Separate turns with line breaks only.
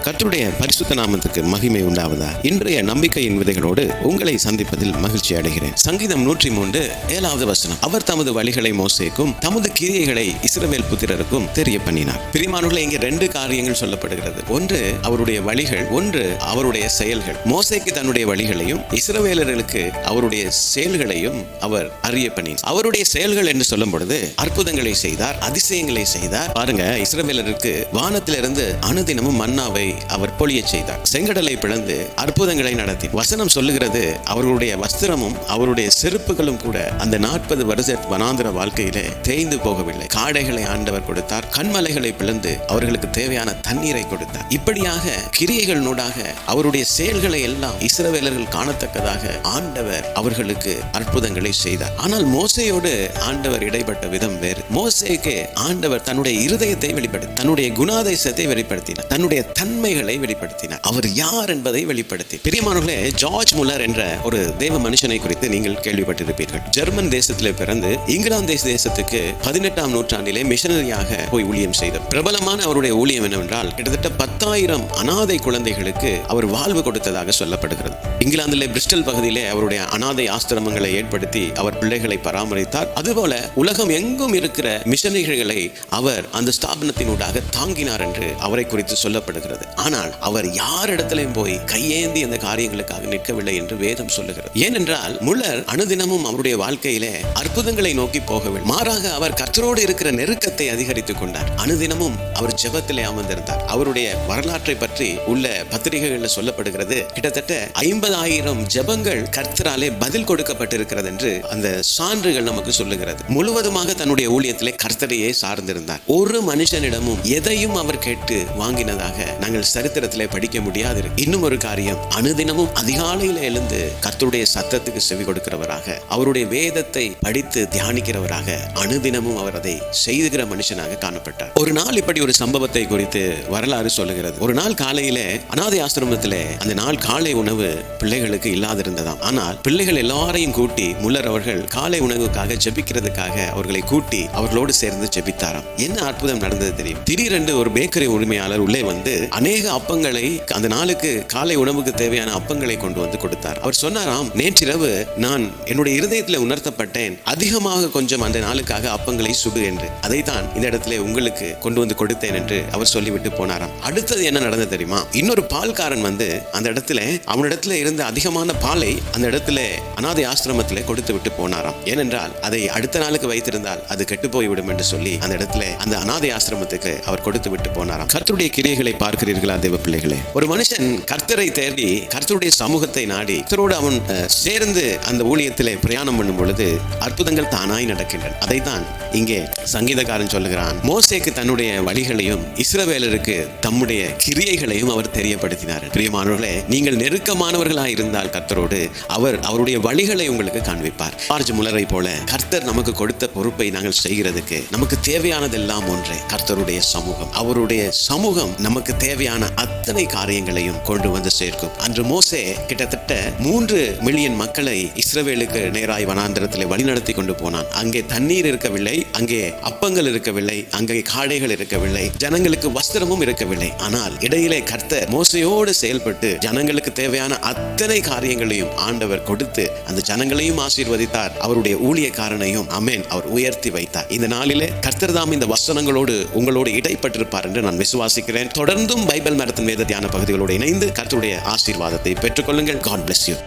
கர்த்தருடைய பரிசுத்த நாமத்துக்கு மகிமை உண்டாவதா. இன்றைய நம்பிக்கையின் விதைகளோடு உங்களை சந்திப்பதில் மகிழ்ச்சி அடைகிறேன். சங்கீதம் 103 7வது வசனம். அவர் தமது வழிகளை மோசேக்கும் தமது கிரியைகளை இஸ்ரவேல் புத்திரருக்கும் தெரிய பண்ணினார். பிரியமானவர்களே, இங்கே 2 காரியங்கள் சொல்லப்படுகிறது. ஒன்று அவருடைய வழிகள், ஒன்று அவருடைய செயல்கள். மோசேக்கு தன்னுடைய வழிகளையும் இஸ்ரவேலர்களுக்கு அவருடைய செயல்களையும் அவர் அறிய பண்ணினார். அவருடைய செயல்கள் என்று சொல்லும் பொழுது அற்புதங்களை செய்தார், அதிசயங்களை செய்தார். பாருங்க, இஸ்ரவேலருக்கு வானத்திலிருந்து அனுதினமும் மன்னாவை அவர் பொழிய செய்தார். செங்கடலை பிளந்து அற்புதங்களை நடத்தி. வசனம் சொல்லுகிறது, அவர்களுடைய வஸ்திரமும் அவருடைய செருப்புகளும் கூட அந்த 40 வருஷ வனாந்திர வாழ்க்கையிலே தேய்ந்து போகவில்லை. காடைகளை ஆண்டவர் கொடுத்தார், கண்மலைகளை பிளந்து அவர்களுக்கு தேவையான தண்ணீரை கொடுத்தார். இப்படியாக கிரியைகள் நூடாக அவருடைய செயல்களை எல்லாம் இஸ்ரவேலர்கள் காணத்தக்கதாக ஆண்டவர் அவர்களுக்கு அற்புதங்களை செய்தார். ஆனால் மோசேயோடு ஆண்டவர் இடைப்பட்ட விதம் வேறு. மோசேக்கு ஆண்டவர் தன்னுடைய இருதயத்தை வெளிப்படுத்தி, தன்னுடைய குணாதிசயத்தை வெளிப்படுத்தினார், தன்னுடைய தன்மைகளை வெளிப்படுத்தினார், அவர் யார் என்பதை வெளிப்படுத்தி. பிரியமானவர்களே, ஜார்ஜ் முல்லர் என்ற ஒரு தேவ மனுஷனை குறித்து நீங்கள் கேள்விப்பட்டிருப்பீர்கள். ஜெர்மன் தேசத்திலே பிறந்து இங்கிலாந்து தேசத்துக்கு 18ஆம் நூற்றாண்டிலே மிஷனரியாக போய் ஊழியம் செய்தார். பிரபலமான அவருடைய ஊழியம் என்னவென்றால், கிட்டத்தட்ட 10,000 அனாதை குழந்தைகளுக்கு அவர் வாழ்வு கொடுத்ததாக சொல்லப்படுகிறது. இங்கிலாந்திலே பிரிஸ்டல் பகுதியிலே அவருடைய அனாதை ஆசிரமங்களை ஏற்படுத்தி அவர் பிள்ளைகளை பராமரித்தார். அதுபோல உலகம் எங்கும் இருக்கிற மிஷனரிகளை அவர் அந்த ஸ்தாபனத்தினூடாக தாங்கினார் என்று அவரை குறித்து சொல்லப்படுகிறது. ஆனால் அவர் யாரிடத்திலும் போய் கையேந்தி அந்த காரியங்களுக்காக நிற்கவில்லை என்று வேதம் சொல்லுகிறது. ஏனென்றால் முல்லர் அனுதினமும் அவருடைய வாழ்க்கையிலே அற்புதங்களை நோக்கி போகவில்லை. மாறாக அவர் கர்த்தரோடு இருக்கிற நெருக்கத்தை அதிகரித்துக் கொண்டார். அனுதினமும் அவர் ஜெபத்திலே அமர்ந்திருந்தார். அவருடைய வரலாற்றை பற்றி உள்ள பத்திரிகைகளில் சொல்லப்படுகிறது, கிட்டத்தட்ட 50,000 ஜெபங்கள் கர்த்தராலே பதில் கொடுக்கப்பட்டிருக்கிறது என்று அந்த சான்றுகள் நமக்கு சொல்லுகிறது. முழுவதுமாக தன்னுடைய ஊழியத்திலே கர்த்தரையே சார்ந்திருந்தார். ஒரு மனுஷனிடமும் எதையும் அவர் கேட்டு வாங்கினதாக நாங்கள் சரித்திரத்திலே படிக்க முடியாது. இன்னும் ஒரு காரியம், அனுதினமும் அதிகாலையில எழுந்து கர்த்தருடைய சத்தத்துக்கு செவி கொடுக்கிறவராக, அவருடைய வேதத்தை படித்து தியானிக்கிறவராக, அனுதினமும் அவர் அதை செய்துகிற மனுஷனாக காணப்பட்டார். ஒரு நாள் இப்படி ஒரு சம்பவத்தை குறித்து வரலாறு சொல்லுகிறது. ஒரு நாள் காலையிலே அனாதை ஆசிரமத்திலே அந்த நாள் காலை உணவு பிள்ளைகளுக்கு இல்லாதிருந்ததாம். ஆனால் பிள்ளைகள் எல்லாரையும் கூட்டி முல்லர் அவர்கள் காலை உணவுக்காக ஜெபிக்கிறதுக்காக அவர்களை கூட்டி அவர்களோடு சேர்ந்து ஜெபித்தாராம். என்ன அற்புதம் நடந்தது தெரியும்? திடீரென்று ஒரு பேக்கரி உரிமையாளர் உள்ளே வந்து அநேக அப்பங்களை, அந்த நாளுக்கு காலை உணவுக்கு தேவையான அப்பங்களை கொண்டு வந்து கொடுத்தார். அவர் சொன்னாராம், நேற்றிரவு நான் என்னுடைய இருதயத்தில் உணர்த்தப்பட்டேன், அதிகமாக கொஞ்சம் அந்த நாளுக்காக அப்பங்களை சுடு என்று. அதைத்தான் இந்த இடத்துல உங்களுக்கு கொண்டு வந்து கொடுத்தேன் என்று அவர் சொல்லிவிட்டு போனாராம். அடுத்தது என்ன நடந்தது தெரியுமா? இன்னொரு பால்காரன் வந்து அந்த இடத்துல அவனிடத்துல இருந்த அதிகமான பாலை அந்த இடத்துல அனாதை ஆசிரமத்திலே கொடுத்து விட்டு போனாராம். ஏனென்றால் அதை அடுத்த நாளுக்கு வைத்திருந்தால் அது கெட்டு போய்விடும் என்று சொல்லி அந்த இடத்துல அந்த அனாதை ஆசிரமத்துக்கு அவர் கொடுத்து விட்டு போனாராம். கர்த்தருடைய கிரியைகளை பார்க்கிறீர்களா தேவ பிள்ளைகளே? ஒரு மனுஷன் கர்த்தரை தேடி கர்த்தருடைய சமூகத்தை நாடி கர்த்தரோடு அவன் சேர்ந்து அந்த ஊழியத்திலே பிரயாணம் பண்ணும் பொழுது அற்புதங்கள் தானாய் நடக்கின்றன. அதைத்தான் இங்கே சங்கீதக்காரன் சொல்லுகிறான். மோசேக்கு தன்னுடைய வழிகளையும் இஸ்ரவேலருக்கு தம்முடைய கிரியைகளையும் அவர் தெரியப்படுத்தினார். பிரியமானவர்களே, நீங்கள் நெருக்கமானவர்களாய் இருந்தால் கர்த்தரோடு அவருடைய வழிகளை உங்களுக்கு காண்பிப்பார். ஜார்ஜ் முல்லரை போல கர்த்தர் நமக்கு கொடுத்த பொறுப்பை நாங்கள் செய்கிறதுக்கு நமக்கு தேவையானதெல்லாம் ஒன்றே, கர்த்தருடைய சமூகம். அவருடைய சமூகம் நமக்கு தேவையான அத்தனை காரியங்களையும் கொண்டு வந்து சேர்க்கும். அன்று மோசே கிட்டத்தட்ட 3 மில்லியன் மக்களை இஸ்ரவேலுக்கு நேராய் வனாந்திரத்தில் வழிநடத்தி கொண்டு போனான். அங்கே தண்ணீர் இருக்கவில்லை, அங்கே அப்பங்கள் இருக்கவில்லை, அங்கே காடைகள் இருக்கவில்லை, ஜனங்களுக்கு வஸ்திரமும் இருக்கவில்லை. ஆனால் இடையிலே கர்த்தர் மோசையோடு செயல்பட்டு ஜனங்களுக்கு தேவையான அத்தனை காரியங்களையும் ஆண்டவர் கொடுத்து அந்த ஜனங்களையும் ஆசீர்வதித்தார். அவருடைய ஊழியக்காரனையும் அவர் உயர்த்தி வைத்தார். இந்த நாளிலே கர்த்தர் தாம் இந்த வசனங்களோடு உங்களோடு இடைப்பட்டிருப்பார் என்று நான் விசுவாசிக்கிறேன். தொடர்ந்தும் பைபிள் மேரத்தான் வேத தியான பகுதிகளோடு இணைந்து கர்த்தருடைய ஆசீர்வாதத்தை பெற்றுக்கொள்ளுங்கள். God bless you.